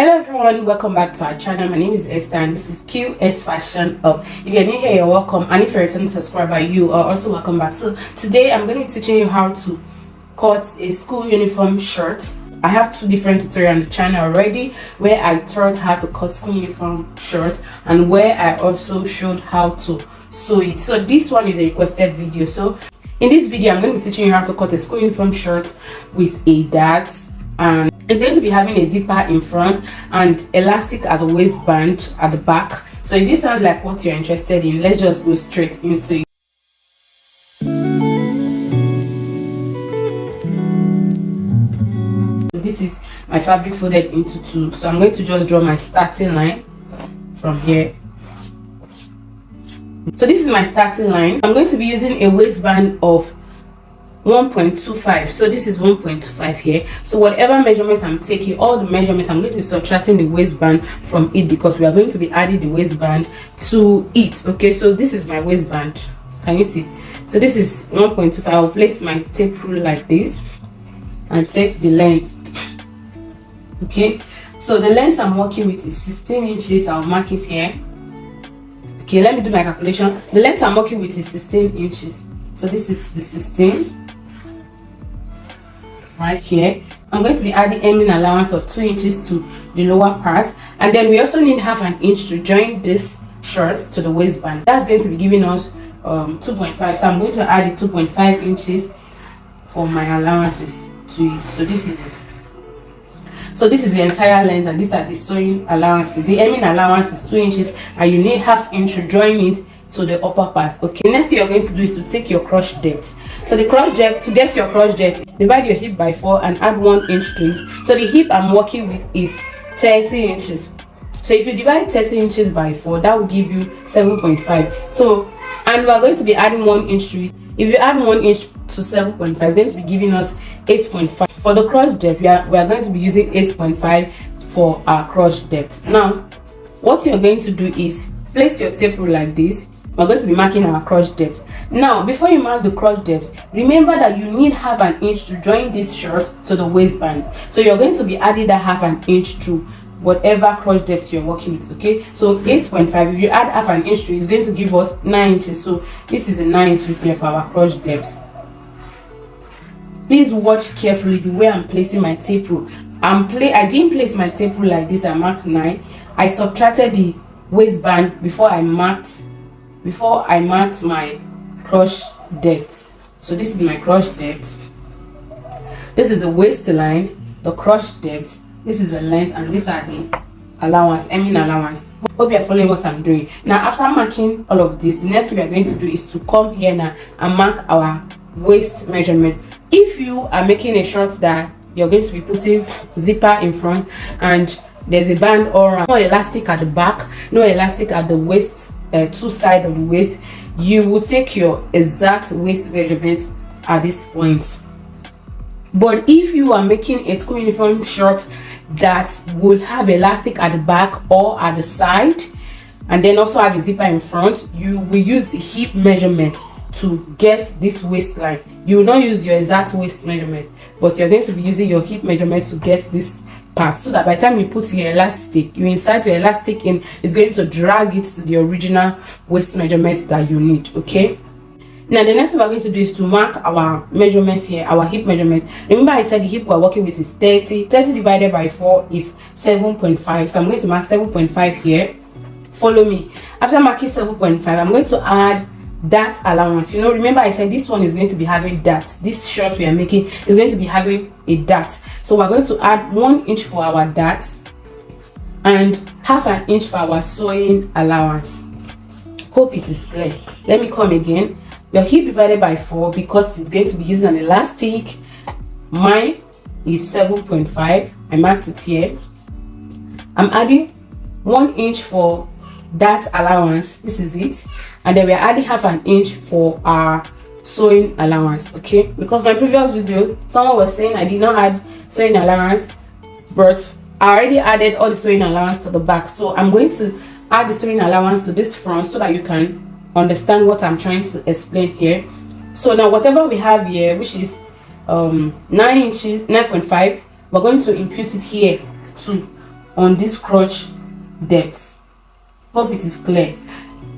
Hello everyone, welcome back to our channel. My name is Esther and this is Q-Est Fashion Up. If you're new here, you're welcome, and if you're a returning subscriber, you are also welcome back. So today I'm going to be teaching you how to cut a school uniform shirt. I have two different tutorials on the channel already, where I taught how to cut school uniform shirt and where I also showed how to sew it. So this one is a requested video. So in this video I'm going to be teaching you how to cut a school uniform shirt with a dart, and it's going to be having a zipper in front and elastic at the waistband at the back. So if this sounds like what you're interested in, let's just go straight into it. This is my fabric folded into two, so I'm going to just draw my starting line from here. So this is my starting line. I'm going to be using a waistband of 1.25, so this is 1.25 here. So whatever measurements I'm taking, all the measurements, I'm going to be subtracting the waistband from it because we are going to be adding the waistband to it. Okay, so this is my waistband, can you see? So this is 1.25. I'll place my tape rule like this and take the length. Okay, so the length I'm working with is 16 inches. I'll mark it here. Okay, let me do my calculation. The length I'm working with is 16 inches, so this is the 16 right here. I'm going to be adding hemming allowance of 2 inches to the lower part, and then we also need half an inch to join this shirt to the waistband. That's going to be giving us 2.5, so I'm going to add the 2.5 inches for my allowances to it. So this is it. So this is the entire length, and these are the sewing allowances. The hemming allowance is 2 inches, and you need half inch to join it to the upper part. Okay, next thing you're going to do is to take your crotch depth. So the crotch depth, to get your crotch depth, divide your hip by 4 and add 1 inch to it. So the hip I'm working with is 30 inches. So if you divide 30 inches by 4, that will give you 7.5. So, and we're going to be adding 1 inch to it. If you add 1 inch to 7.5, it's going to be giving us 8.5. For the crotch depth, we are going to be using 8.5 for our crotch depth. Now, what you're going to do is place your tape rule like this. We're going to be marking our crotch depth. Now, before you mark the crotch depth, remember that you need half an inch to join this shirt to the waistband. So you're going to be adding that half an inch to whatever crotch depth you're working with. Okay, so 8.5, if you add half an inch to it, it's going to give us 9 inches. So this is the 9 inches here for our crotch depth. Please watch carefully the way I'm placing my tape rule. I didn't place my tape rule like this. I marked 9. I subtracted the waistband before I marked my crotch depth. So this is my crotch depth. This is the waistline, the crotch depth. This is the length, and these are the allowance, hemming allowance. Hope you're following what I'm doing. Now, after marking all of this, the next thing we are going to do is to come here now and mark our waist measurement. If you are making a shirt that you're going to be putting zipper in front and there's a band or no elastic at the back, no elastic at the waist, two sides of the waist, you will take your exact waist measurement at this point. But if you are making a school uniform shirt that will have elastic at the back or at the side and then also have a zipper in front, you will use the hip measurement to get this waistline. You will not use your exact waist measurement, but you're going to be using your hip measurement to get this part, so that by the time you put your elastic, you insert your elastic in, it's going to drag it to the original waist measurements that you need. Okay, now the next thing we're going to do is to mark our measurements here, our hip measurements. Remember I said the hip we're working with is 30 divided by 4 is 7.5, so I'm going to mark 7.5 here. Follow me. After marking 7.5, I'm going to add dart allowance. You know, remember I said this one is going to be having darts. This shirt we are making is going to be having a dart, so we're going to add 1 inch for our dart and half an inch for our sewing allowance. Hope it is clear. Let me come again. Your hip divided by 4, because it's going to be using an elastic. Mine is 7.5. I marked it here. I'm adding 1 inch for that allowance. This is it, and then we're adding half an inch for our sewing allowance. Okay, because my previous video someone was saying I did not add sewing allowance, but I already added all the sewing allowance to the back. So I'm going to add the sewing allowance to this front so that you can understand what I'm trying to explain here. So now whatever we have here, which is 9 inches, 9.5, we're going to impute it here too. on this crotch depth. Hope it is clear.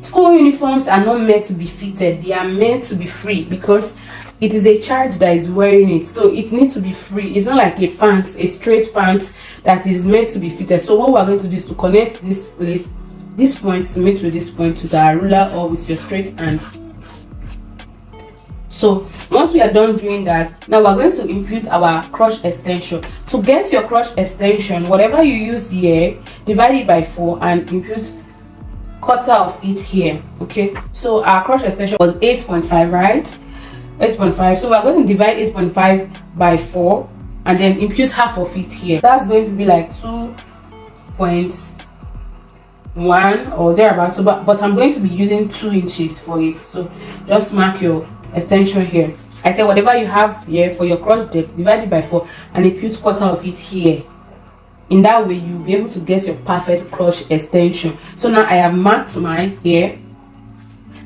School uniforms are not meant to be fitted, they are meant to be free, because it is a child that is wearing it, so it needs to be free. It's not like a pant, a straight pant that is meant to be fitted. So what we're going to do is to connect this place, this point to meet with this point with our ruler or with your straight hand. So once we are done doing that, now we're going to impute our crotch extension. To get your crotch extension, whatever you use here, divide it by 4 and impute quarter of it here. Okay, so our crotch extension was 8.5, right? 8.5. So we're going to divide 8.5 by 4 and then impute half of it here. That's going to be like 2.1 or thereabouts. So but I'm going to be using 2 inches for it. So just mark your extension here. I said whatever you have here for your crotch depth, divide it by 4 and impute quarter of it here. In that way you'll be able to get your perfect crotch extension. So now I have marked mine here.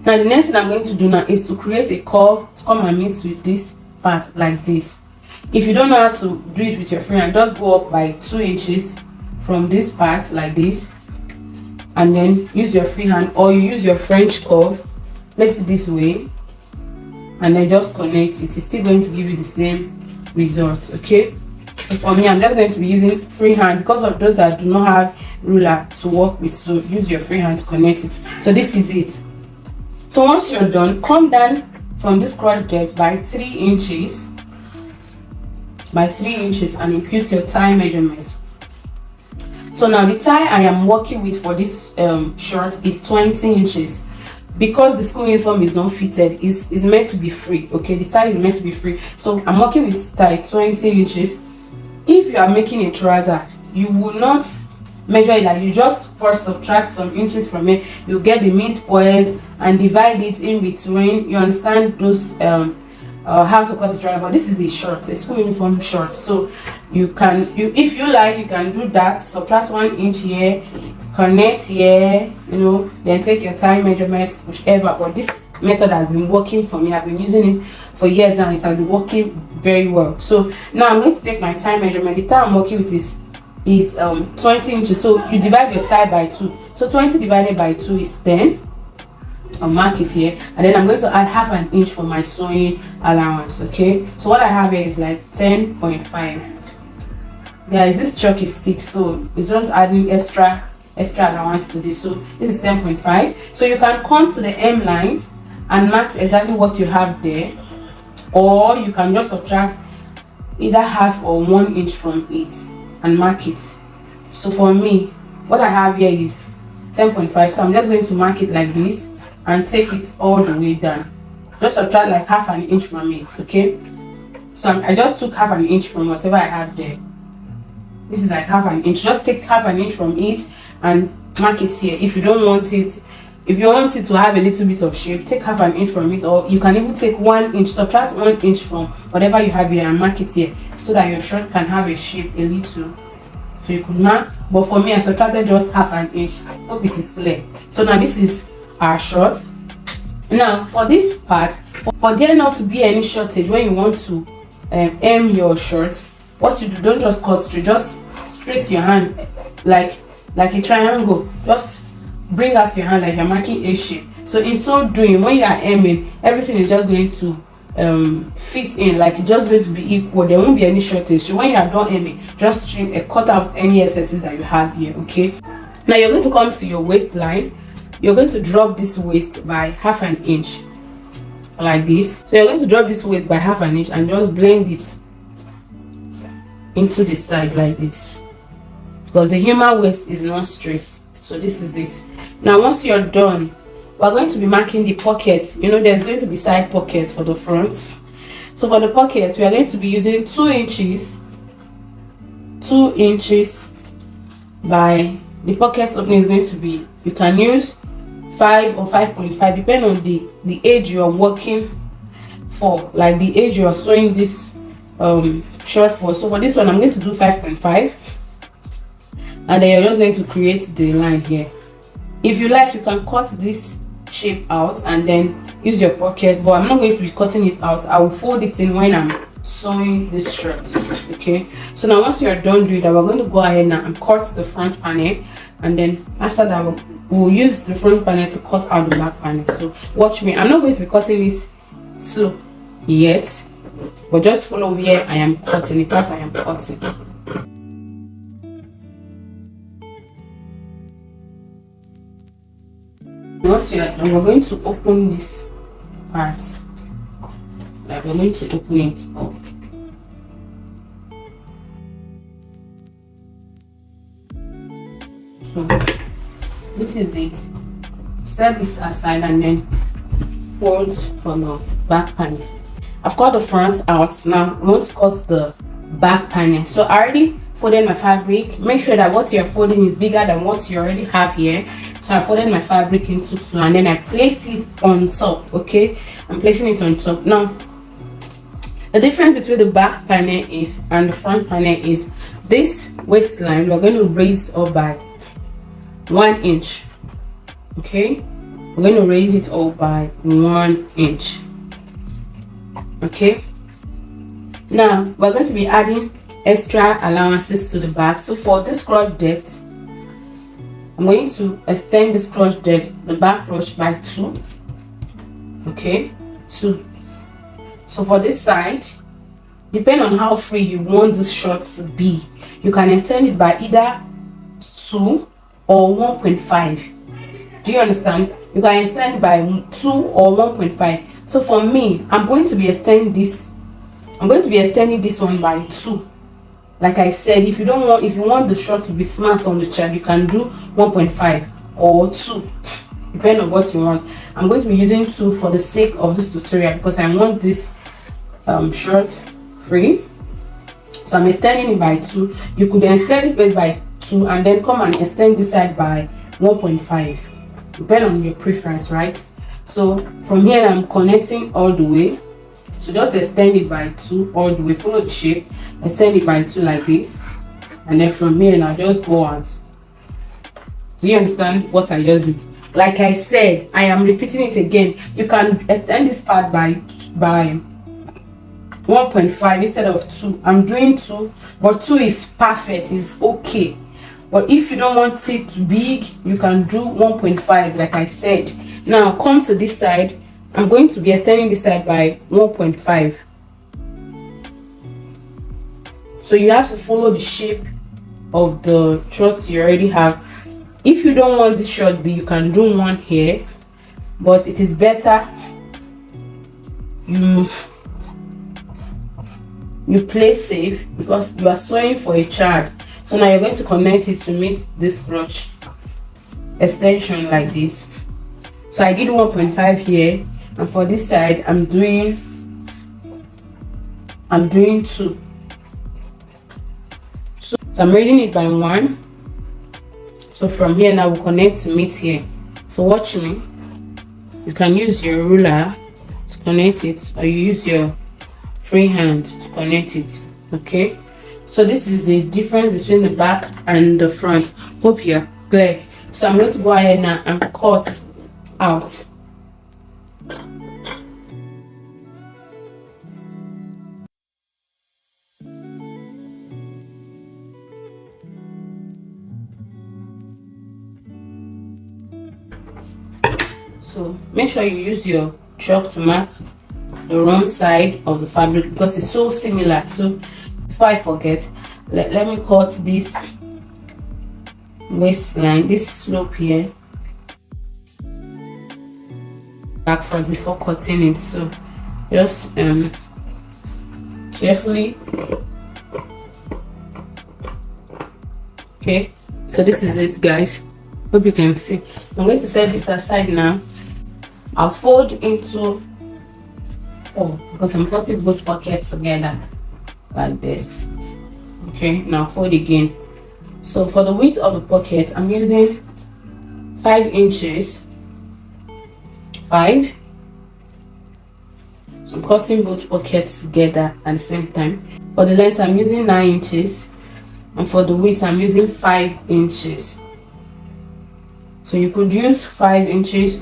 Now the next thing I'm going to do now is to create a curve to come and meet with this part like this. If you don't know how to do it with your free hand, just go up by 2 inches from this part like this, and then use your free hand or you use your French curve, place it this way, and then just connect it. It's still going to give you the same result. Okay, so for me I'm just going to be using free hand because of those that do not have ruler to work with. So use your free hand to connect it. So this is it. So once you're done, come down from this crotch depth by 3 inches and impute your thigh measurement. So now the thigh I am working with for this short is 20 inches. Because the school uniform is not fitted, is meant to be free. Okay, the thigh is meant to be free. So I'm working with thigh 20 inches. If you are making a trouser, you will not measure it like you just first subtract some inches from it. You get the midpoint and divide it in between. You understand those how to cut a trouser. But this is a short, a school uniform short. So you can, if you like, you can do that. Subtract 1 inch here, connect here, you know, then take your thigh measurements, whichever. But this method has been working for me. I've been using it for years now. It has been working very well. So now I'm going to take my thigh measurement. The thigh I'm working with is 20 inches. So you divide your thigh by 2. So 20 divided by 2 is 10. I'll mark it here, and then I'm going to add half an inch for my sewing allowance. Okay, so what I have here is like 10.5. Guys, this chalk is thick, so it's just adding extra allowance to this. So this is 10.5. So you can come to the M line and mark exactly what you have there, or you can just subtract either half or 1 inch from it and mark it. So for me, what I have here is 10.5. So I'm just going to mark it like this and take it all the way down. Just subtract like half an inch from it. Okay, so I just took half an inch from whatever I have there. This is like half an inch. Just take half an inch from it and mark it here. If you don't want it, if you want it to have a little bit of shape, take half an inch from it, or you can even take 1 inch, subtract 1 inch from whatever you have here and mark it here, so that your shirt can have a shape a little. So you could mark, but for me I subtracted just half an inch. Hope it is clear. So now this is our short. Now for this part, for there not to be any shortage when you want to hem your shirt, what you do, don't just cut straight, just straight your hand like a triangle. Just bring out your hand like you're marking a shape. So in so doing, when you are hemming, everything is just going to fit in, like it's just going to be equal. There won't be any shortage. So when you are done hemming, just trim and cut out any excesses that you have here. Okay, now you're going to come to your waistline. You're going to drop this waist by half an inch like this. So you're going to drop this waist by half an inch and just blend it into the side like this, because the human waist is not straight. So this is it. Now once you're done, we're going to be marking the pocket. You know, there's going to be side pockets for the front. So for the pockets, we are going to be using 2 inches by, the pocket opening is going to be, you can use 5 or 5.5 depending on the age you are working for, like the age you are sewing this short for. So for this one I'm going to do 5.5, and then you're just going to create the line here. If you like, you can cut this shape out and then use your pocket, but I'm not going to be cutting it out. I will fold it in when I'm sewing this shirt. Okay, so now once you are done doing that, we're going to go ahead now and cut the front panel, and then after that we'll use the front panel to cut out the back panel. So watch me. I'm not going to be cutting this slow yet, but just follow where I am cutting, the part I am cutting. Once you are done, we're going to open this part. Like we're going to open it up. So this is it. Set this aside and then fold for the back panel. I've cut the front out. Now I want to cut the back panel. So I already folded my fabric. Make sure that what you're folding is bigger than what you already have here. So I folded my fabric into two and then I place it on top. Okay, I'm placing it on top. Now the difference between the back panel is and the front panel is this waistline. We're going to raise it up by 1 inch. Okay, we're going to raise it up by 1 inch. Okay, now we're going to be adding extra allowances to the back. So for this crotch depth, I'm going to extend this crotch depth, the back crotch, by 2. Okay, 2. So for this side, depending on how free you want this short to be, you can extend it by either 2 or 1.5. Do you understand? You can extend by 2 or 1.5. So for me, I'm going to be extending this. I'm going to be extending this one by 2. Like I said, if you want the short to be smart on the chart, you can do 1.5 or 2, depending on what you want. I'm going to be using 2 for the sake of this tutorial because I want this short free. So I'm extending it by 2. You could extend it by 2 and then come and extend this side by 1.5, depending on your preference, right? So from here I'm connecting all the way. So just extend it by 2 all the way, follow the shape, extend it by 2 like this, and then from here now just go out. Do you understand what I just did? Like I said, I am repeating it again. You can extend this part by 1.5 instead of 2. I'm doing 2, but 2 is perfect, it's okay. But if you don't want it big, you can do 1.5 like I said. Now come to this side. I'm going to be extending this side by 1.5. So you have to follow the shape of the shorts you already have. If you don't want this short B, you can do 1 here, but it is better you play safe because you are sewing for a child. So now you're going to connect it to meet this crotch extension like this. So I did 1.5 here, and for this side I'm doing 2. So I'm raising it by 1. So from here now we'll connect to meet here. So watch me. You can use your ruler to connect it, or you use your free hand to connect it. Okay, so this is the difference between the back and the front. Hope you're clear. So I'm going to go ahead now and cut out. So make sure you use your chalk to mark the wrong side of the fabric because it's so similar. So before I forget, let me cut this waistline, this slope here, back front before cutting it. So just carefully. Okay, so this is it, guys. Hope you can see. I'm going to set this aside now. I'll fold into 4 because I'm cutting both pockets together like this. Okay, now fold again. So for the width of the pocket, I'm using 5 inches. 5. So I'm cutting both pockets together at the same time. For the length, I'm using 9 inches, and for the width, I'm using 5 inches. So you could use 5 inches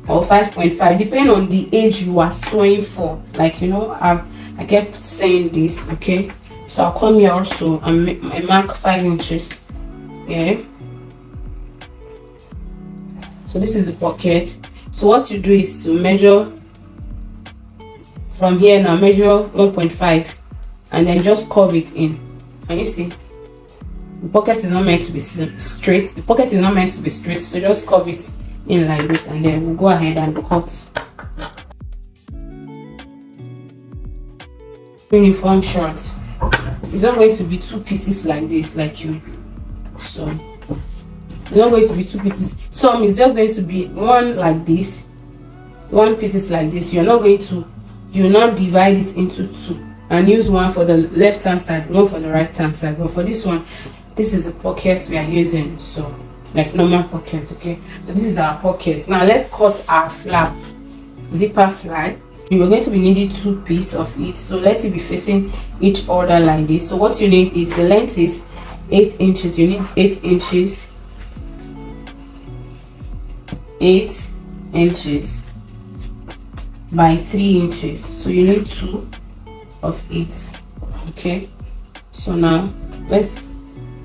or 5.5 depending on the age you are sewing for. Like, you know, I I kept saying this, okay? So I'll come here also and I mark 5 inches. Yeah. So this is the pocket. So what you do is to measure from here now, measure 1.5 and then just curve it in. Can you see? The pocket is not meant to be straight. The pocket is not meant to be straight, so just curve it in like this and then we'll go ahead and cut. Uniform short. It's not going to be 2 pieces like this, like you. So it's not going to be 2 pieces. Some is just going to be one like this, 1 pieces like this. You're not divide it into 2 and use one for the left hand side, one for the right hand side. But for this one, this is the pocket we are using, so like normal pocket. Okay, so this is our pocket. Now let's cut our flap, zipper flap. You're going to be needing 2 pieces of it, so let it be facing each other like this. So what you need is, the length is 8 inches. You need 8 inches, 8 inches by 3 inches. So you need 2 of it. Okay, so now let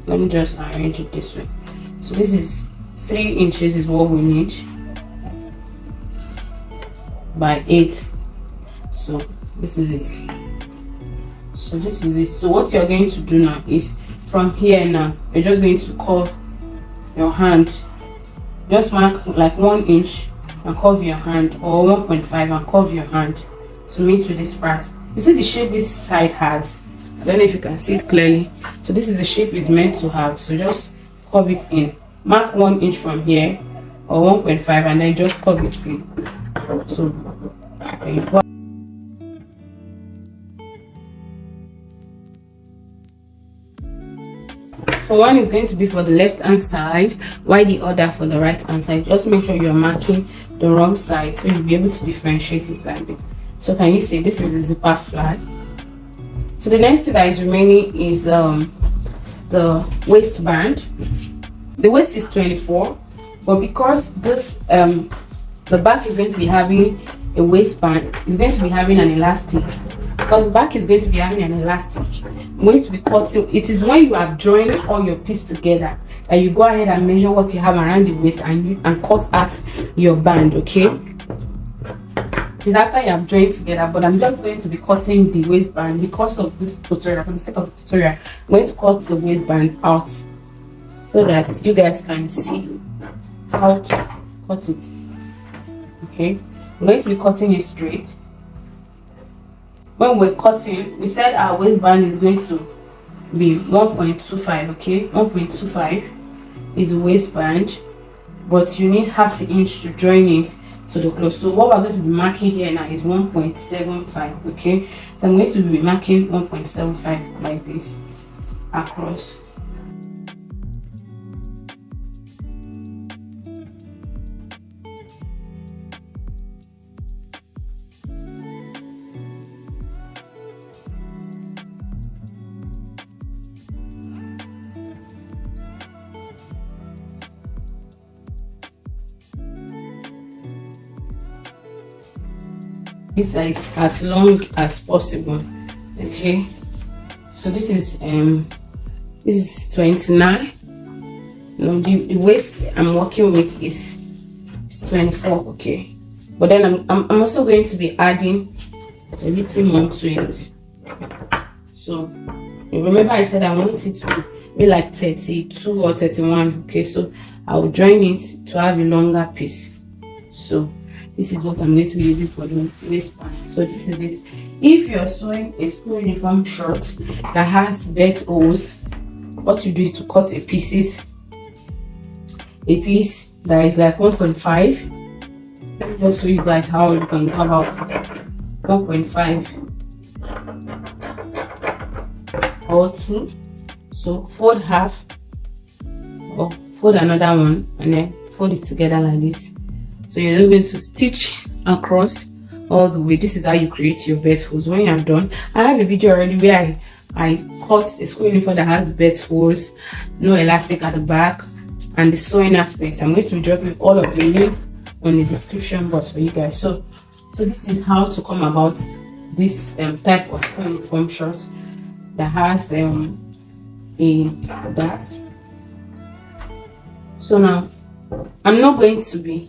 me just arrange it this way. So this is 3 inches is what we need by 8. So this is it. So this is it. So what you're going to do now is, from here now, you're just going to curve your hand. Just mark like 1 inch and curve your hand, or 1.5 and curve your hand to meet with this part. You see the shape this side has. I don't know if you can see it clearly. So this is the shape it's meant to have. So just curve it in. Mark 1 inch from here, or 1.5, and then just curve it in. So there you go. So one is going to be for the left hand side, while the other for the right hand side. Just make sure you're marking the wrong side, so you'll be able to differentiate it like this. So can you see this is the zipper flag? So the next thing that is remaining is the waistband. The waist is 24, but because this the back is going to be having a waistband, it's going to be having an elastic. Because the back is going to be having an elastic, I'm going to be cutting. It is when you have joined all your pieces together that you go ahead and measure what you have around the waist and cut out your band. Okay, it is after you have joined together, but I'm just going to be cutting the waistband because of this tutorial. For the sake of the tutorial, I'm going to cut the waistband out so that you guys can see how to cut it. Okay, I'm going to be cutting it straight. When we're cutting, we said our waistband is going to be 1.25. okay, 1.25 is the waistband, but you need half an inch to join it to the clothes. So what we're going to be marking here now is 1.75. okay, so I'm going to be marking 1.75 like this across. This is as long as possible. Okay, so this is 29. No, the waist I'm working with is 24. okay, but then I'm also going to be adding a little more to it. So remember I said I want it to be like 32 or 31. okay, so I'll join it to have a longer piece. So this is what I'm going to be using for the waistband. So this is it. If you're sewing a school uniform short that has belt holes, what you do is to cut a piece that is like 1.5. Let me just show you guys how you can go about it. 1.5 or 2. So fold half or fold another one and then fold it together like this. So you're just going to stitch across all the way. This is how you create your belt holes. When you're done, I have a video already where I cut a school uniform that has the belt holes, no elastic at the back, and the sewing aspects. I'm going to be dropping all of the link on the description box for you guys. So this is how to come about this type of uniform short that has a that. So now I'm not going to be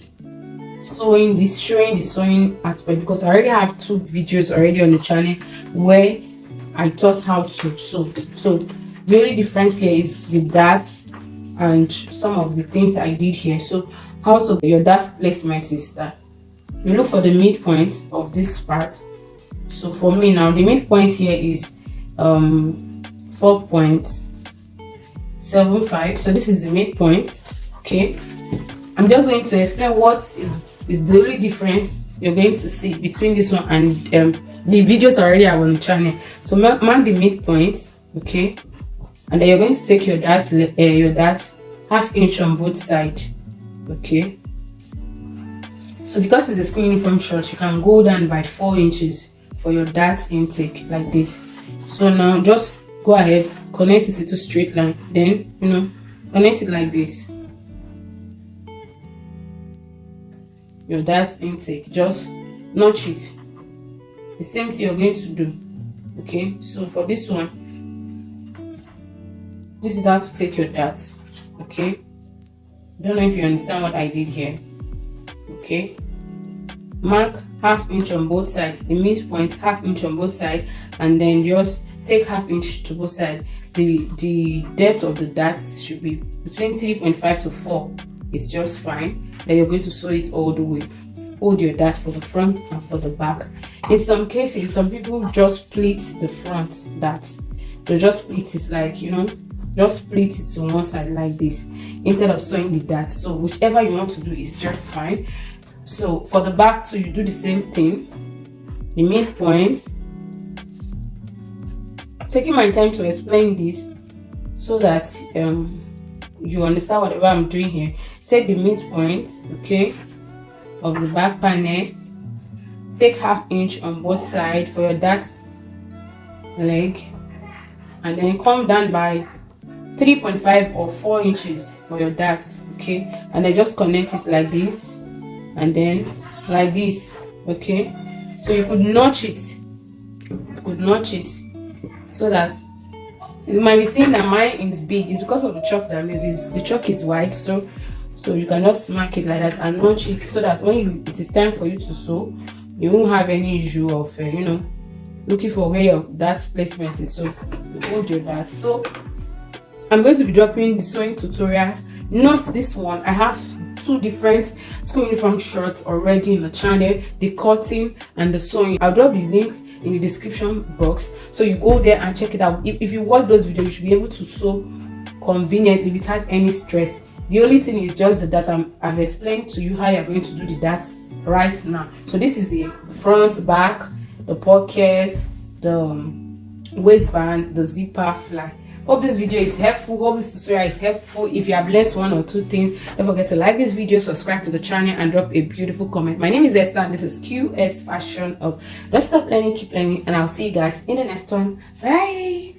showing the sewing aspect because I already have 2 videos already on the channel where I taught how to sew. So the only difference here is the that and some of the things I did here. So how to your dart placement is that you look for the midpoint of this part. So for me now, the midpoint here is 4.75. so this is the midpoint. Okay, I'm just going to explain what is the only difference you're going to see between this one and the videos already have on the channel. So mark the midpoint, okay, and then you're going to take your dart ½ inch on both sides. Okay, so because it's a school uniform short, you can go down by 4 inches for your dart intake like this. So now just go ahead, connect it to straight line, then connect it like this. Your dart intake, just notch it. The same thing you're going to do. Okay, so for this one, this is how to take your dart. Okay, don't know if you understand what I did here. Okay, mark ½ inch on both sides, the midpoint ½ inch on both sides, and then just take ½ inch to both sides. The depth of the dart should be between 3.5 to 4. It's just fine. Then you're going to sew it all the way. Hold your dart for the front and for the back. In some cases, some people just pleat the front dart. They just pleat it like, just pleat it to one side like this instead of sewing the dart. So whichever you want to do is just fine. So for the back too, you do the same thing. The midpoint. Taking my time to explain this so that you understand whatever I'm doing here. Take the midpoint, okay, of the back panel. Take ½ inch on both sides for your dart leg, and then come down by 3.5 or 4 inches for your dart, okay, and then just connect it like this and then like this. Okay, so you could notch it, so that you might be seeing that mine is big. It's because of the chalk that I'm using. The chalk is wide, so you can just mark it like that and notch it so that when it is time for you to sew, you won't have any issue of looking for where your dart placement is. So you hold your dart. So I'm going to be dropping the sewing tutorials, not this one. I have 2 different school uniform shorts already in the channel, the cutting and the sewing. I'll drop the link in the description box, so you go there and check it out. If you watch those videos, you should be able to sew conveniently without any stress. The only thing is just that I've explained to you how you're going to do the darts right now. So this is the front, back, the pocket, the waistband, the zipper, fly. Hope this video is helpful. Hope this tutorial is helpful. If you have learned 1 or 2 things, don't forget to like this video, subscribe to the channel, and drop a beautiful comment. My name is Esther, and this is Q-Est Fashion of Don't Stop Learning, Keep Learning, and I'll see you guys in the next one. Bye.